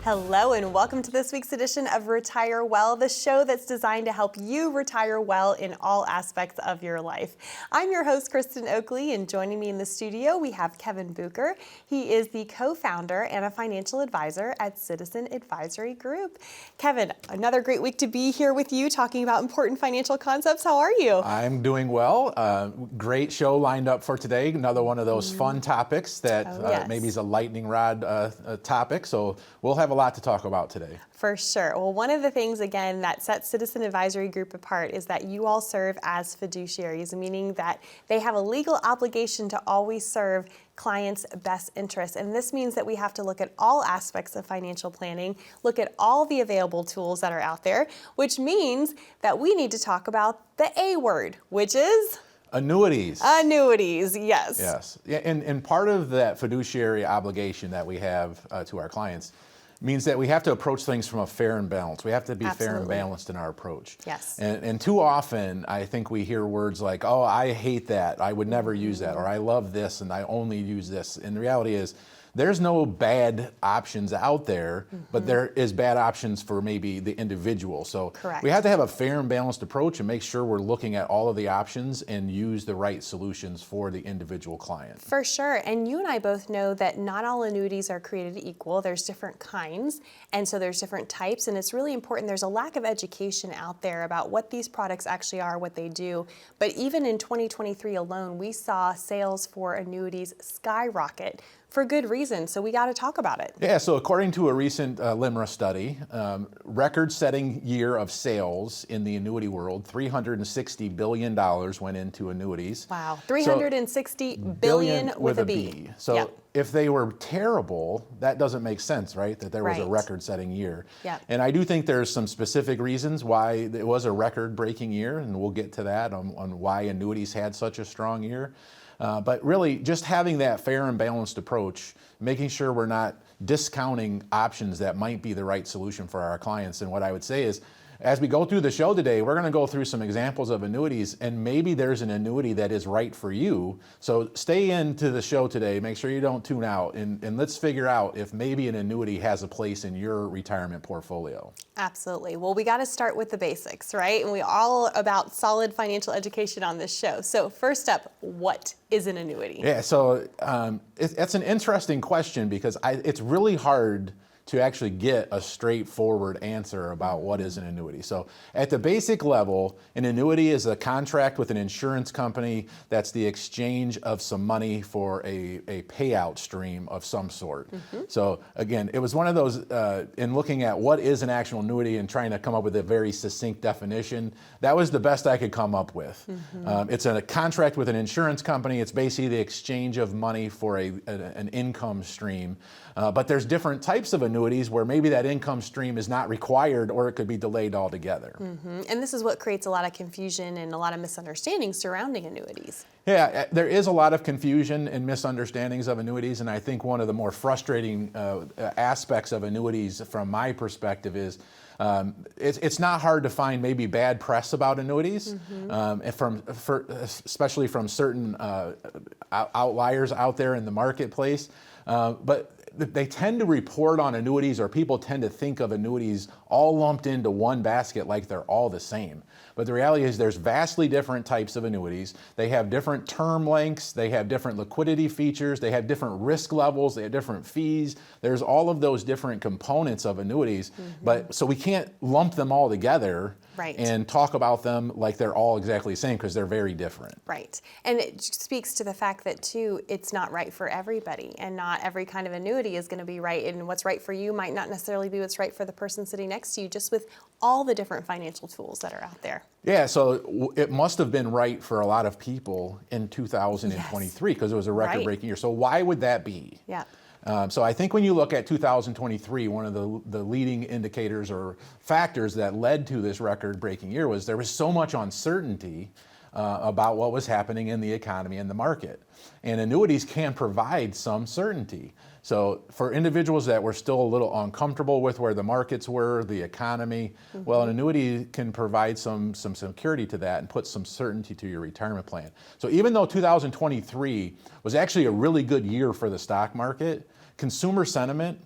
Hello and welcome to this week's edition of Retire Well, the show that's designed to help you retire well in all aspects of your life. I'm your host, Kristen Oakley, and joining me in the studio, we have Kevin Bucher. He is the co-founder and a financial advisor at Citizen Advisory Group. Kevin, another great week to be here with you talking about important financial concepts. How are you? I'm doing well. Great show lined up for today. Another one of those fun topics that maybe is a lightning rod topic. So we'll have a lot to talk about today. For sure. Well, one of the things, again, that sets Citizen Advisory Group apart is that you all serve as fiduciaries, meaning that they have a legal obligation to always serve clients' best interests. And this means that we have to look at all aspects of financial planning, look at all the available tools that are out there, which means that we need to talk about the A word, which is? Annuities. Annuities, yes. Yes. And part of that fiduciary obligation that we have to our clients means that we have to approach things from a fair and balanced. We have to be fair and balanced in our approach. Yes. And too often, I think we hear words like, oh, I hate that, I would never use that, or I love this and I only use this. And the reality is, there's no bad options out there, but there is bad options for maybe the individual. So Correct. We have to have a fair and balanced approach and make sure we're looking at all of the options and use the right solutions for the individual client. For sure. And you and I both know that not all annuities are created equal. There's different kinds, and so there's different types, and it's really important. There's a lack of education out there about what these products actually are, what they do. But even in 2023 alone, we saw sales for annuities skyrocket for good reason, so we got to talk about it. Yeah, so according to a recent LIMRA study, record-setting year of sales in the annuity world, $360 billion went into annuities. Wow, $360 billion with a B. So if they were terrible, that doesn't make sense, right? That there was a record-setting year. Yep. And I do think there's some specific reasons why it was a record-breaking year, and we'll get to that on why annuities had such a strong year. But really, just having that fair and balanced approach, making sure we're not discounting options that might be the right solution for our clients. And what I would say is, as we go through the show today, we're going to go through some examples of annuities, and maybe there's an annuity that is right for you. So stay into the show today, make sure you don't tune out, and let's figure out if maybe an annuity has a place in your retirement portfolio. Absolutely. Well, we got to start with the basics, right? And we're all about solid financial education on this show. So first up, what is an annuity? Yeah, so it's an interesting question because it's really hard to actually get a straightforward answer about what is an annuity. So at the basic level, an annuity is a contract with an insurance company that's the exchange of some money for a payout stream of some sort. So again, it was one of those, in looking at what is an actual annuity and trying to come up with a very succinct definition, that was the best I could come up with. It's a contract with an insurance company. It's basically the exchange of money for an income stream. But there's different types of annuities where maybe that income stream is not required or it could be delayed altogether. And this is what creates a lot of confusion and a lot of misunderstandings surrounding annuities. Yeah, there is a lot of confusion and misunderstandings of annuities, and I think one of the more frustrating aspects of annuities from my perspective is it's not hard to find maybe bad press about annuities, especially from certain outliers out there in the marketplace. But they tend to report on annuities, or people tend to think of annuities all lumped into one basket like they're all the same. But the reality is there's vastly different types of annuities. They have different term lengths, they have different liquidity features, they have different risk levels, they have different fees. There's all of those different components of annuities, but so we can't lump them all together and talk about them like they're all exactly the same because they're very different. Right. And it speaks to the fact that, too, it's not right for everybody, and not every kind of annuity is going to be right, and what's right for you might not necessarily be what's right for the person sitting next to you, just with all the different financial tools that are out there. Yeah, so it must have been right for a lot of people in 2023 because it was a record-breaking year. So why would that be? Yeah. So I think when you look at 2023, one of the leading indicators or factors that led to this record-breaking year was there was so much uncertainty about what was happening in the economy and the market. And annuities can provide some certainty. So for individuals that were still a little uncomfortable with where the markets were, the economy, well, an annuity can provide some security to that and put some certainty to your retirement plan. So even though 2023 was actually a really good year for the stock market, consumer sentiment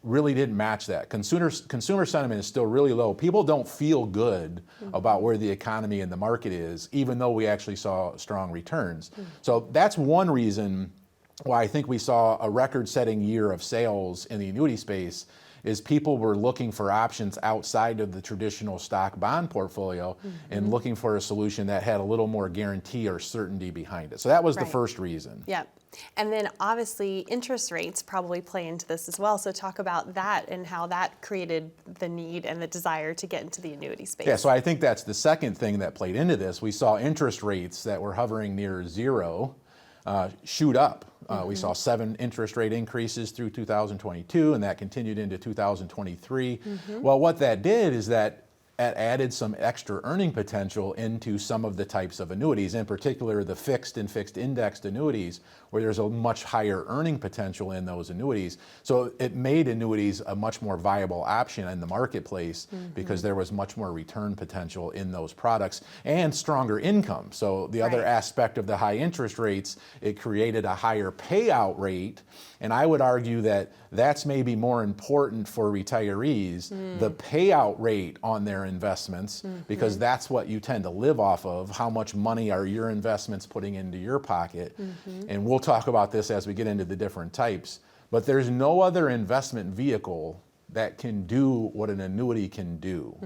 really didn't match that. Consumer sentiment is still really low. People don't feel good about where the economy and the market is, even though we actually saw strong returns. So that's one reason why I think we saw a record-setting year of sales in the annuity space, is people were looking for options outside of the traditional stock bond portfolio and looking for a solution that had a little more guarantee or certainty behind it. So that was the first reason. Yep. And then obviously interest rates probably play into this as well. So talk about that and how that created the need and the desire to get into the annuity space. Yeah, so I think that's the second thing that played into this. We saw interest rates that were hovering near zero shoot up. We saw 7 interest rate increases through 2022, and that continued into 2023. Well, what that did is that it added some extra earning potential into some of the types of annuities, in particular the fixed and fixed indexed annuities, where there's a much higher earning potential in those annuities. So it made annuities a much more viable option in the marketplace because there was much more return potential in those products and stronger income. So the other aspect of the high interest rates, it created a higher payout rate. And I would argue that that's maybe more important for retirees, the payout rate on their investments, because that's what you tend to live off of. How much money are your investments putting into your pocket? And we'll talk about this as we get into the different types. But there's no other investment vehicle that can do what an annuity can do.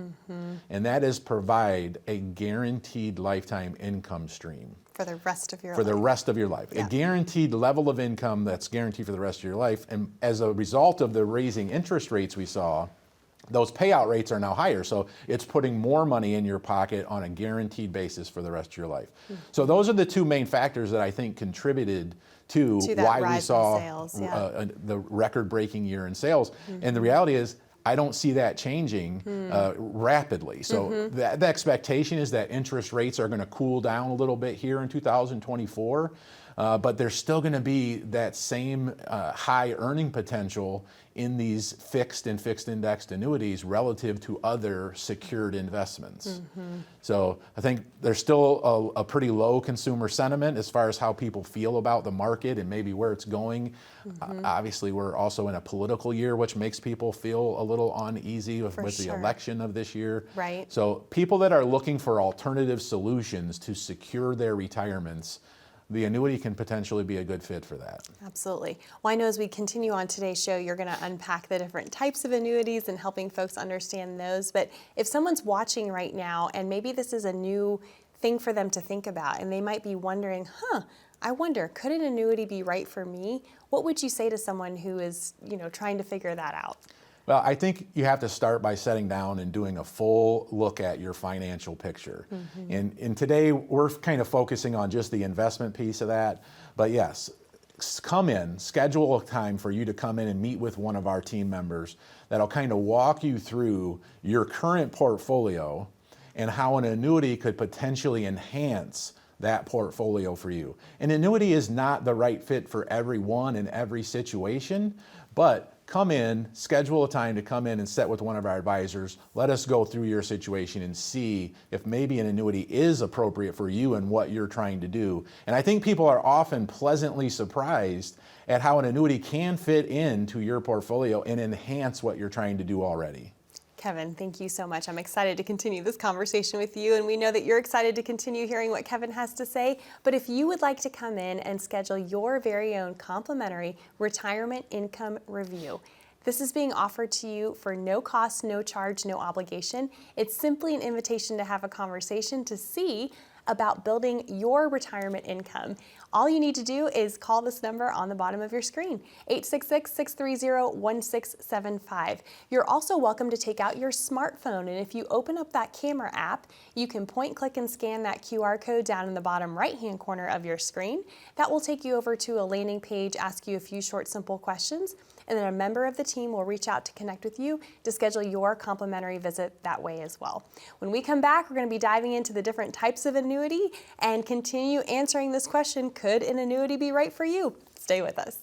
And that is provide a guaranteed lifetime income stream. For the rest of your life. For the rest of your life. A guaranteed level of income that's guaranteed for the rest of your life. And as a result of the raising interest rates we saw, those payout rates are now higher. So it's putting more money in your pocket on a guaranteed basis for the rest of your life. So those are the two main factors that I think contributed to why we saw the record-breaking year in sales. And the reality is, I don't see that changing rapidly. So the expectation is that interest rates are going to cool down a little bit here in 2024, but there's still going to be that same high earning potential in these fixed and fixed indexed annuities relative to other secured investments. So I think there's still a pretty low consumer sentiment as far as how people feel about the market and maybe where it's going. Obviously, we're also in a political year, which makes people feel a little uneasy with the election of this year. So people that are looking for alternative solutions to secure their retirements, the annuity can potentially be a good fit for that. Absolutely. Well, I know as we continue on today's show, you're going to unpack the different types of annuities and helping folks understand those. But if someone's watching right now and maybe this is a new thing for them to think about and they might be wondering, I wonder, could an annuity be right for me? What would you say to someone who is, trying to figure that out? Well, I think you have to start by sitting down and doing a full look at your financial picture. And today we're kind of focusing on just the investment piece of that. But yes, come in, schedule a time for you to come in and meet with one of our team members that'll kind of walk you through your current portfolio and how an annuity could potentially enhance that portfolio for you. An annuity is not the right fit for everyone in every situation, but come in, schedule a time to come in and sit with one of our advisors. Let us go through your situation and see if maybe an annuity is appropriate for you and what you're trying to do. And I think people are often pleasantly surprised at how an annuity can fit into your portfolio and enhance what you're trying to do already. Kevin, thank you so much. I'm excited to continue this conversation with you, and we know that you're excited to continue hearing what Kevin has to say. But if you would like to come in and schedule your very own complimentary retirement income review, this is being offered to you for no cost, no charge, no obligation. It's simply an invitation to have a conversation to see about building your retirement income. All you need to do is call this number on the bottom of your screen, 866-630-1675. You're also welcome to take out your smartphone, and if you open up that camera app, you can point, click, and scan that QR code down in the bottom right-hand corner of your screen. That will take you over to a landing page, ask you a few short, simple questions, and then a member of the team will reach out to connect with you to schedule your complimentary visit that way as well. When we come back, we're going to be diving into the different types of annuity and continue answering this question, could an annuity be right for you? Stay with us.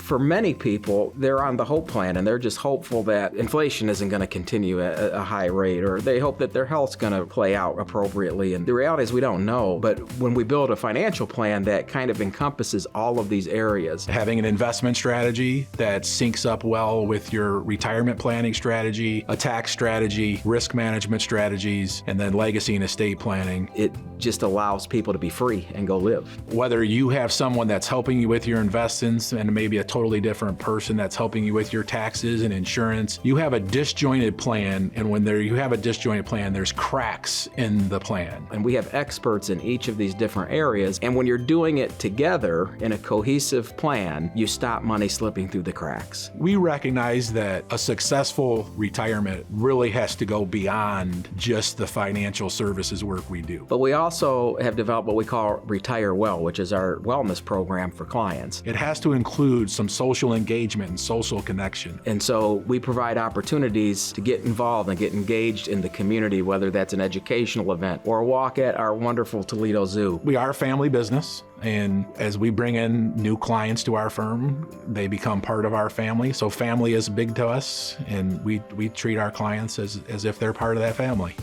For many people, they're on the hope plan and they're just hopeful that inflation isn't going to continue at a high rate, or they hope that their health's going to play out appropriately. And the reality is we don't know. But when we build a financial plan that kind of encompasses all of these areas. Having an investment strategy that syncs up well with your retirement planning strategy, a tax strategy, risk management strategies, and then legacy and estate planning. It just allows people to be free and go live. Whether you have someone that's helping you with your investments and maybe a totally different person that's helping you with your taxes and insurance, you have a disjointed plan, and when you have a disjointed plan, there's cracks in the plan. And we have experts in each of these different areas, and when you're doing it together in a cohesive plan, you stop money slipping through the cracks. We recognize that a successful retirement really has to go beyond just the financial services work we do. But we also have developed what we call Retire Well, which is our wellness program for clients. It has to include some social engagement and social connection. And so we provide opportunities to get involved and get engaged in the community, whether that's an educational event or a walk at our wonderful Toledo Zoo. We are a family business, and as we bring in new clients to our firm, they become part of our family. So family is big to us, and we treat our clients as if they're part of that family.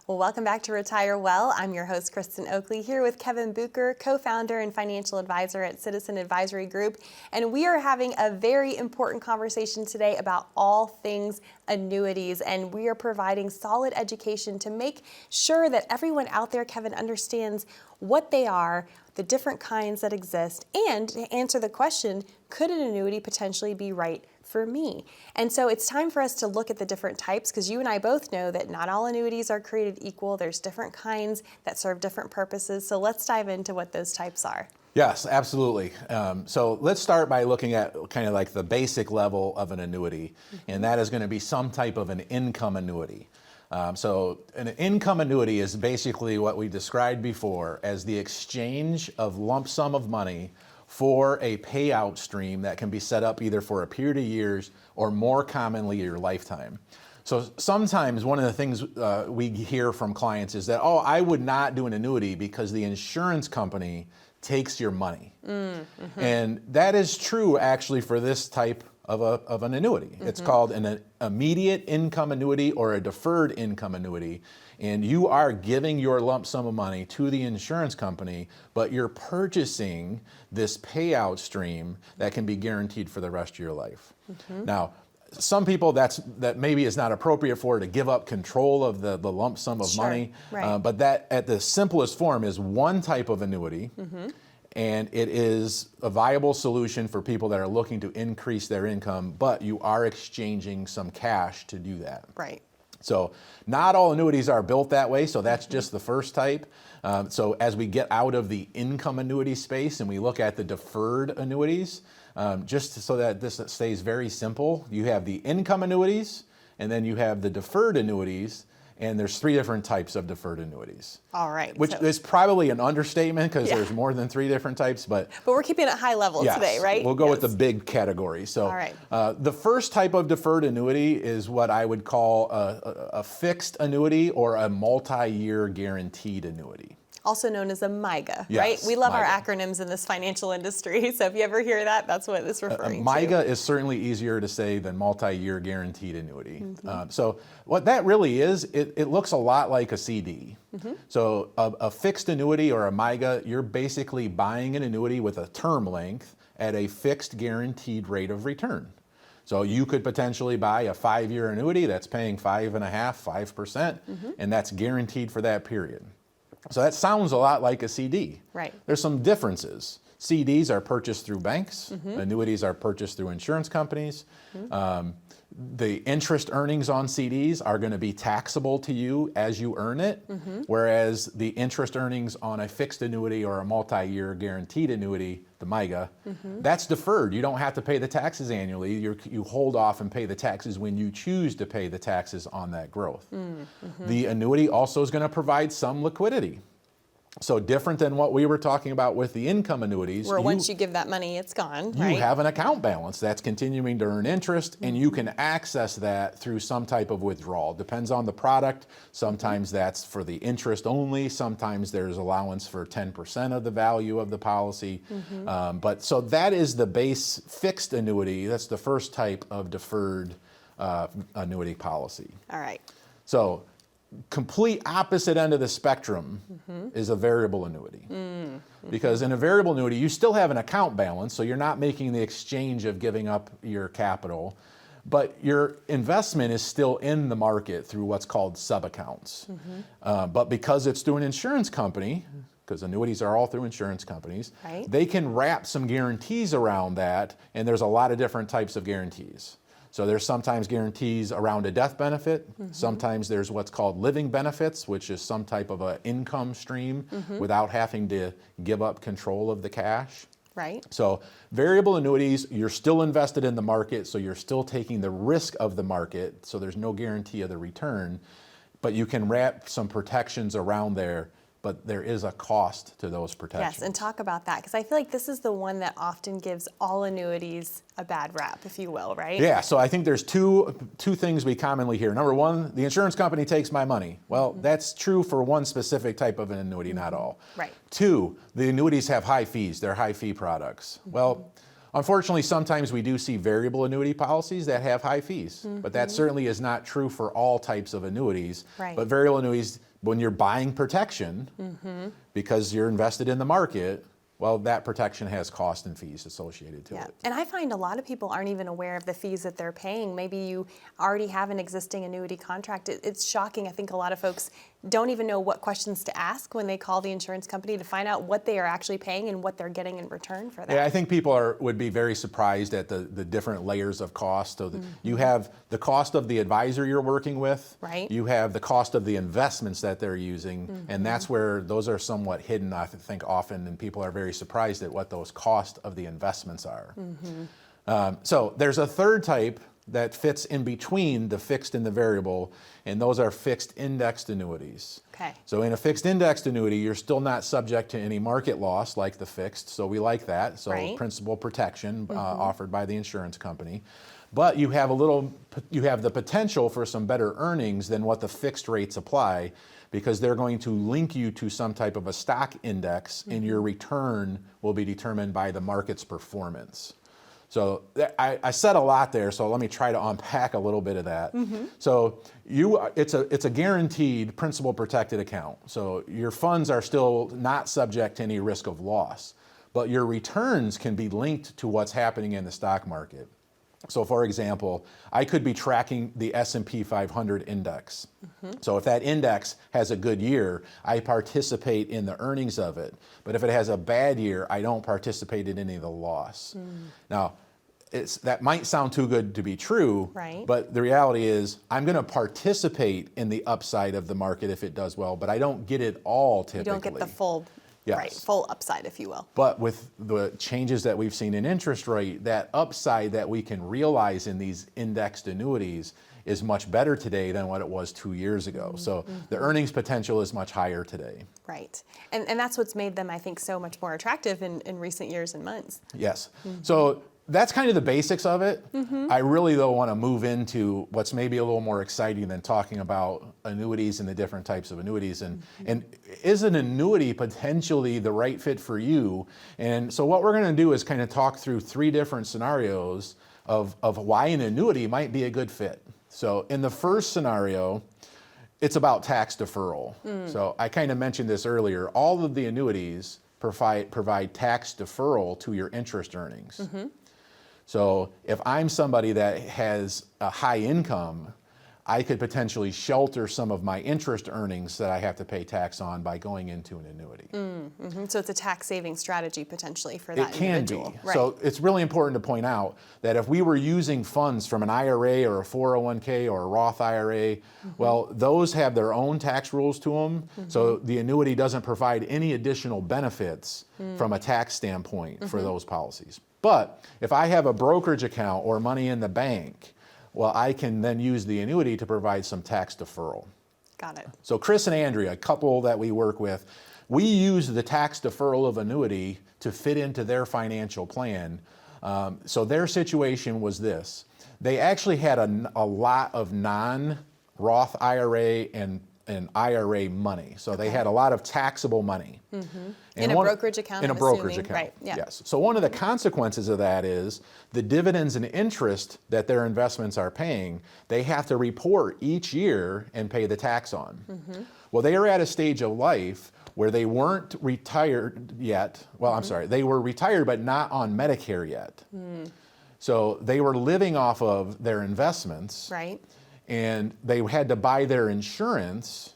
Well, welcome back to Retire Well. I'm your host, Kristen Oakley, here with Kevin Bucher, co-founder and financial advisor at Citizen Advisory Group. And we are having a very important conversation today about all things annuities. And we are providing solid education to make sure that everyone out there, Kevin, understands what they are, the different kinds that exist, and to answer the question, could an annuity potentially be right for me? And so it's time for us to look at the different types, because you and I both know that not all annuities are created equal. There's different kinds that serve different purposes. So let's dive into what those types are. Yes, absolutely. So let's start by looking at kind of like the basic level of an annuity, and that is going to be some type of an income annuity. So an income annuity is basically what we described before as the exchange of lump sum of money for a payout stream that can be set up either for a period of years or more commonly your lifetime. So sometimes one of the things we hear from clients is that, oh, I would not do an annuity because the insurance company takes your money. And that is true actually for this type of an annuity. It's called an immediate income annuity or a deferred income annuity. And you are giving your lump sum of money to the insurance company, but you're purchasing this payout stream that can be guaranteed for the rest of your life. Now, some people that maybe is not appropriate for to give up control of the lump sum of money, right. but that at the simplest form is one type of annuity. And it is a viable solution for people that are looking to increase their income, but you are exchanging some cash to do that. Right. So not all annuities are built that way, so that's just the first type. So as we get out of the income annuity space and we look at the deferred annuities, just so that this stays very simple, you have the income annuities, and then you have the deferred annuities. And there's three different types of deferred annuities. All right. Which is probably an understatement because there's more than three different types, but we're keeping it high level today, right? We'll go with the big categories. So all right. The first type of deferred annuity is what I would call a fixed annuity or a multi-year guaranteed annuity. Also known as a MYGA, Yes, right? We love our MYGA. acronyms in this financial industry, so if you ever hear that, that's what it's referring to. MYGA is certainly easier to say than multi-year guaranteed annuity. So what that really is, it looks a lot like a CD. So a fixed annuity or a MYGA, you're basically buying an annuity with a term length at a fixed guaranteed rate of return. So you could potentially buy a 5-year annuity that's paying 5.5%, 5%, and that's guaranteed for that period. So that sounds a lot like a CD. Right. There's some differences. CDs are purchased through banks. Annuities are purchased through insurance companies. The interest earnings on CDs are going to be taxable to you as you earn it, whereas the interest earnings on a fixed annuity or a multi-year guaranteed annuity, the MYGA, that's deferred. You don't have to pay the taxes annually. You hold off and pay the taxes when you choose to pay the taxes on that growth. The annuity also is going to provide some liquidity. So different than what we were talking about with the income annuities. Where once you give that money, it's gone, you right? have an account balance that's continuing to earn interest, and you can access that through some type of withdrawal. Depends on the product. Sometimes that's for the interest only. Sometimes there's allowance for 10% of the value of the policy. But so that is the base fixed annuity. That's the first type of deferred annuity policy. All right. So complete opposite end of the spectrum is a variable annuity. Because in a variable annuity, you still have an account balance, so you're not making the exchange of giving up your capital, but your investment is still in the market through what's called sub-accounts. But because it's through an insurance company, because annuities are all through insurance companies, Right. they can wrap some guarantees around that, and there's a lot of different types of guarantees. So there's sometimes guarantees around a death benefit. Sometimes there's what's called living benefits, which is some type of an income stream without having to give up control of the cash. Right. So variable annuities, you're still invested in the market, so you're still taking the risk of the market, so there's no guarantee of the return, but you can wrap some protections around there, but there is a cost to those protections. Yes, and talk about that, because I feel like this is the one that often gives all annuities a bad rap, if you will, right? Yeah, so I think there's two things we commonly hear. Number one, the insurance company takes my money. Well, that's true for one specific type of an annuity, not all. Right. Two, the annuities have high fees. They're high fee products. Well, unfortunately, sometimes we do see variable annuity policies that have high fees, but that certainly is not true for all types of annuities. Right. But variable annuities, when you're buying protection, because you're invested in the market, well, that protection has cost and fees associated to Yeah, it. and I find a lot of people aren't even aware of the fees that they're paying. Maybe you already have an existing annuity contract. It's shocking. I think a lot of folks don't even know what questions to ask when they call the insurance company to find out what they are actually paying and what they're getting in return for that. Yeah, I think people would be very surprised at the different layers of cost. So you have the cost of the advisor you're working with. Right. You have the cost of the investments that they're using, and that's where those are somewhat hidden, I think, often, and people are very surprised at what those costs of the investments are. So there's a third type that fits in between the fixed and the variable, and those are fixed indexed annuities. Okay. So in a fixed indexed annuity, you're still not subject to any market loss like the fixed, so we like that. So Right. principal protection offered by the insurance company. But you have the potential for some better earnings than what the fixed rates apply, because they're going to link you to some type of a stock index, and your return will be determined by the market's performance. So I said a lot there, so let me try to unpack a little bit of that. So it's a guaranteed principal protected account. So your funds are still not subject to any risk of loss, but your returns can be linked to what's happening in the stock market. So for example, I could be tracking the S&P 500 index. So if that index has a good year, I participate in the earnings of it. But if it has a bad year, I don't participate in any of the loss. Now, that might sound too good to be true, Right. but the reality is I'm going to participate in the upside of the market if it does well, but I don't get it all typically. You don't get the full, Yes. right, full upside, if you will. But with the changes that we've seen in interest rate, that upside that we can realize in these indexed annuities is much better today than what it was 2 years ago. So the earnings potential is much higher today. Right. And that's what's made them, I think, so much more attractive in recent years and months. Yes. So that's kind of the basics of it. I really, though, want to move into what's maybe a little more exciting than talking about annuities and the different types of annuities. And is an annuity potentially the right fit for you? And so what we're going to do is kind of talk through 3 different scenarios of why an annuity might be a good fit. So in the first scenario, it's about tax deferral. So I kind of mentioned this earlier. All of the annuities provide tax deferral to your interest earnings. So if I'm somebody that has a high income, I could potentially shelter some of my interest earnings that I have to pay tax on by going into an annuity. So it's a tax saving strategy potentially for that It can individual. be. Right. So it's really important to point out that if we were using funds from an IRA or a 401k or a Roth IRA, well, those have their own tax rules to them. So the annuity doesn't provide any additional benefits from a tax standpoint for those policies. But if I have a brokerage account or money in the bank, well, I can then use the annuity to provide some tax deferral. Got it. So Chris and Andrea, a couple that we work with, we use the tax deferral of annuity to fit into their financial plan. So their situation was this. They actually had a lot of non-Roth IRA and IRA money. So they had a lot of taxable money. In a brokerage account, In a I'm brokerage assuming. account, Right, yeah. yes. So one of the consequences of that is the dividends and interest that their investments are paying, they have to report each year and pay the tax on. Well, they are at a stage of life where they weren't retired yet. Well, I'm sorry, they were retired but not on Medicare yet. So they were living off of their investments. Right. And they had to buy their insurance,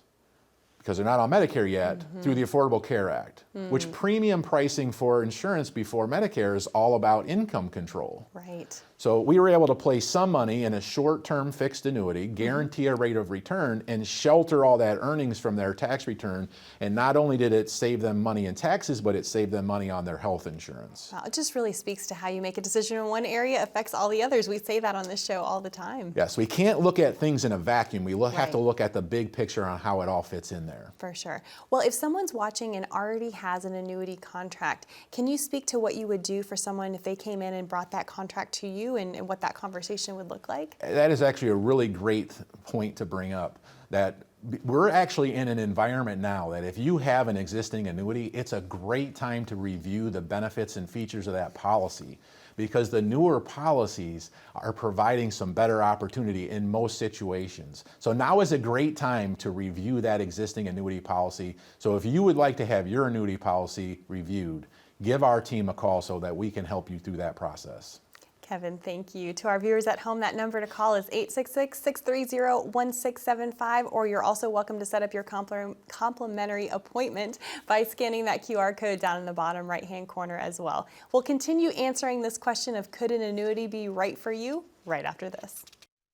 because they're not on Medicare yet, through the Affordable Care Act, which premium pricing for insurance before Medicare is all about income control. Right. So we were able to place some money in a short-term fixed annuity, guarantee a rate of return, and shelter all that earnings from their tax return. And not only did it save them money in taxes, but it saved them money on their health insurance. Wow, it just really speaks to how you make a decision in one area affects all the others. We say that on this show all the time. Yes, we can't look at things in a vacuum. We have Right. to look at the big picture on how it all fits in there. For sure. Well, if someone's watching and already has an annuity contract, can you speak to what you would do for someone if they came in and brought that contract to you and what that conversation would look like? That is actually a really great point to bring up, that we're actually in an environment now that if you have an existing annuity, it's a great time to review the benefits and features of that policy, because the newer policies are providing some better opportunity in most situations. So now is a great time to review that existing annuity policy. So if you would like to have your annuity policy reviewed, give our team a call so that we can help you through that process. Kevin, thank you. To our viewers at home, that number to call is 866-630-1675, or you're also welcome to set up your complimentary appointment by scanning that QR code down in the bottom right-hand corner as well. We'll continue answering this question of could an annuity be right for you right after this.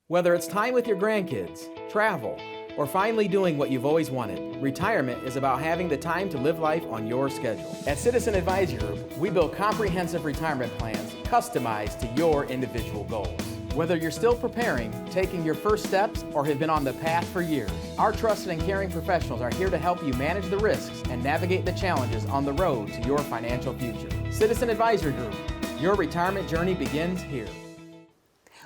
Whether it's time with your grandkids, travel, or finally doing what you've always wanted, retirement is about having the time to live life on your schedule. At Citizen Advisory Group, we build comprehensive retirement plans customized to your individual goals. Whether you're still preparing, taking your first steps, or have been on the path for years, our trusted and caring professionals are here to help you manage the risks and navigate the challenges on the road to your financial future. Citizen Advisory Group, your retirement journey begins here.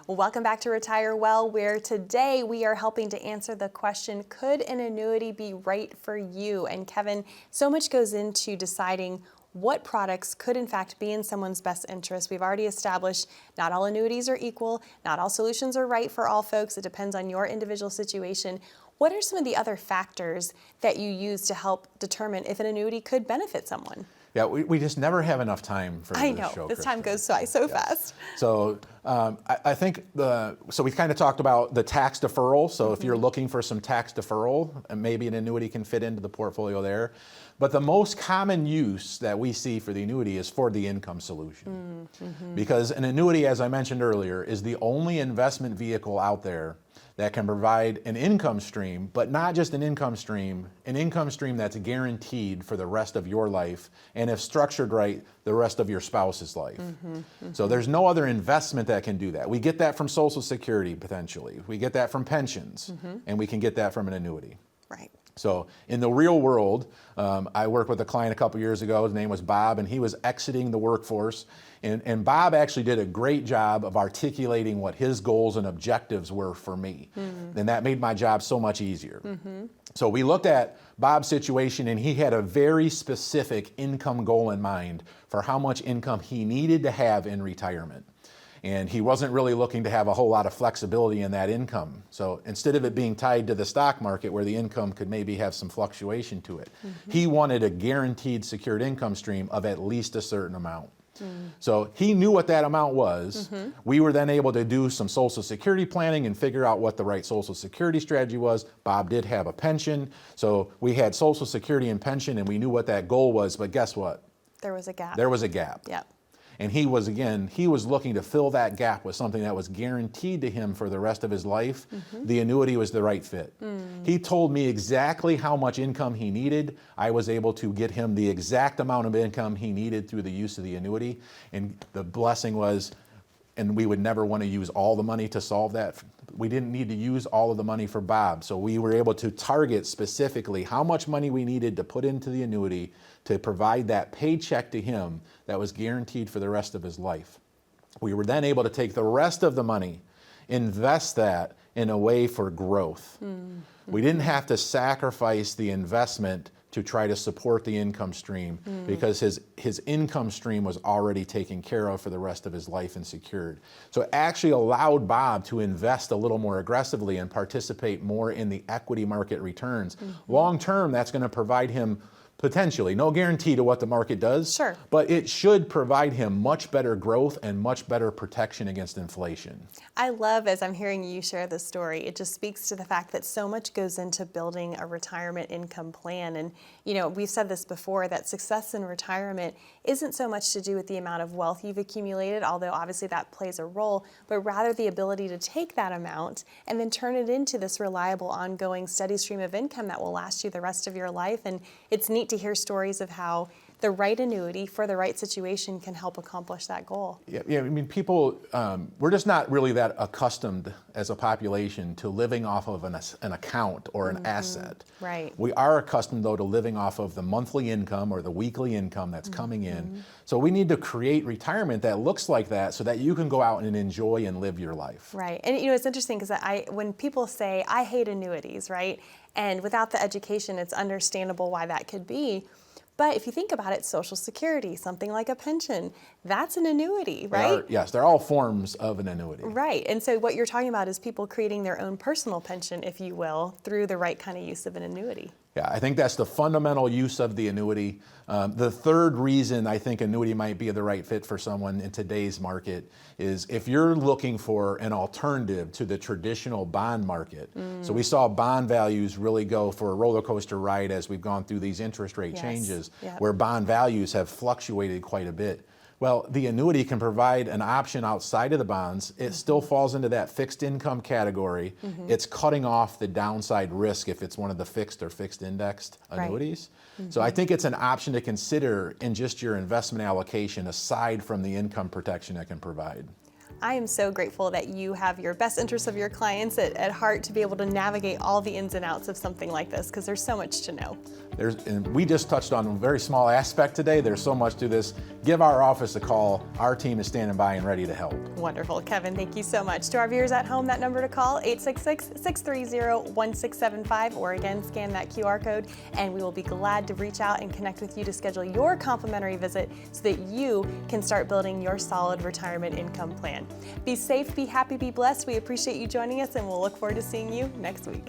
Well, welcome back to Retire Well, where today we are helping to answer the question, could an annuity be right for you? And Kevin, so much goes into deciding what products could in fact be in someone's best interest. We've already established not all annuities are equal, not all solutions are right for all folks. It depends on your individual situation. What are some of the other factors that you use to help determine if an annuity could benefit someone? Yeah, we just never have enough time for this show. I know, this time Kristen. goes by so fast. So I think so we kind of talked about the tax deferral. So if you're looking for some tax deferral, maybe an annuity can fit into the portfolio there. But the most common use that we see for the annuity is for the income solution. Because an annuity, as I mentioned earlier, is the only investment vehicle out there that can provide an income stream, but not just an income stream that's guaranteed for the rest of your life, and if structured right, the rest of your spouse's life. So there's no other investment that can do that. We get that from Social Security, potentially. We get that from pensions, and we can get that from an annuity. Right. So in the real world, I worked with a client a couple years ago. His name was Bob, and he was exiting the workforce. And Bob actually did a great job of articulating what his goals and objectives were for me. And that made my job so much easier. So we looked at Bob's situation, and he had a very specific income goal in mind for how much income he needed to have in retirement. And he wasn't really looking to have a whole lot of flexibility in that income. So instead of it being tied to the stock market where the income could maybe have some fluctuation to it, he wanted a guaranteed secured income stream of at least a certain amount. So he knew what that amount was. We were then able to do some Social Security planning and figure out what the right Social Security strategy was. Bob did have a pension. So we had Social Security and pension, and we knew what that goal was. But guess what? There was a gap. There was a gap. Yep. And he was looking to fill that gap with something that was guaranteed to him for the rest of his life. The annuity was the right fit. He told me exactly how much income he needed. I was able to get him the exact amount of income he needed through the use of the annuity. And the blessing was, and we would never want to use all the money to solve that. We didn't need to use all of the money for Bob, so we were able to target specifically how much money we needed to put into the annuity to provide that paycheck to him that was guaranteed for the rest of his life. We were then able to take the rest of the money, invest that in a way for growth. Mm-hmm. We didn't have to sacrifice the investment to try to support the income stream because his income stream was already taken care of for the rest of his life and secured. So it actually allowed Bob to invest a little more aggressively and participate more in the equity market returns. Long term, that's going to provide him potentially, no guarantee to what the market does, sure, but it should provide him much better growth and much better protection against inflation. I love, as I'm hearing you share this story, it just speaks to the fact that so much goes into building a retirement income plan. And, you know, we've said this before, that success in retirement isn't so much to do with the amount of wealth you've accumulated, although obviously that plays a role, but rather the ability to take that amount and then turn it into this reliable, ongoing, steady stream of income that will last you the rest of your life. And it's neat to hear stories of how the right annuity for the right situation can help accomplish that goal. Yeah, I mean, people, we're just not really that accustomed as a population to living off of an account or an asset. Right. We are accustomed, though, to living off of the monthly income or the weekly income that's coming in. So we need to create retirement that looks like that so that you can go out and enjoy and live your life. Right. And, you know, it's interesting because when people say, I hate annuities, right? And without the education, it's understandable why that could be. But if you think about it, Social Security, something like a pension, that's an annuity, right? Yes, they're all forms of an annuity. Right. And so what you're talking about is people creating their own personal pension, if you will, through the right kind of use of an annuity. Yeah, I think that's the fundamental use of the annuity. The third reason I think annuity might be the right fit for someone in today's market is if you're looking for an alternative to the traditional bond market. So we saw bond values really go for a roller coaster ride as we've gone through these interest rate changes, where bond values have fluctuated quite a bit. Well, the annuity can provide an option outside of the bonds. It still falls into that fixed income category. It's cutting off the downside risk if it's one of the fixed or fixed indexed annuities. So I think it's an option to consider in just your investment allocation aside from the income protection it can provide. I am so grateful that you have your best interests of your clients at heart to be able to navigate all the ins and outs of something like this, because there's so much to know. And we just touched on a very small aspect today. There's so much to this. Give our office a call. Our team is standing by and ready to help. Wonderful. Kevin, thank you so much. To our viewers at home, that number to call, 866-630-1675, or again, scan that QR code, and we will be glad to reach out and connect with you to schedule your complimentary visit so that you can start building your solid retirement income plan. Be safe, be happy, be blessed. We appreciate you joining us, and we'll look forward to seeing you next week.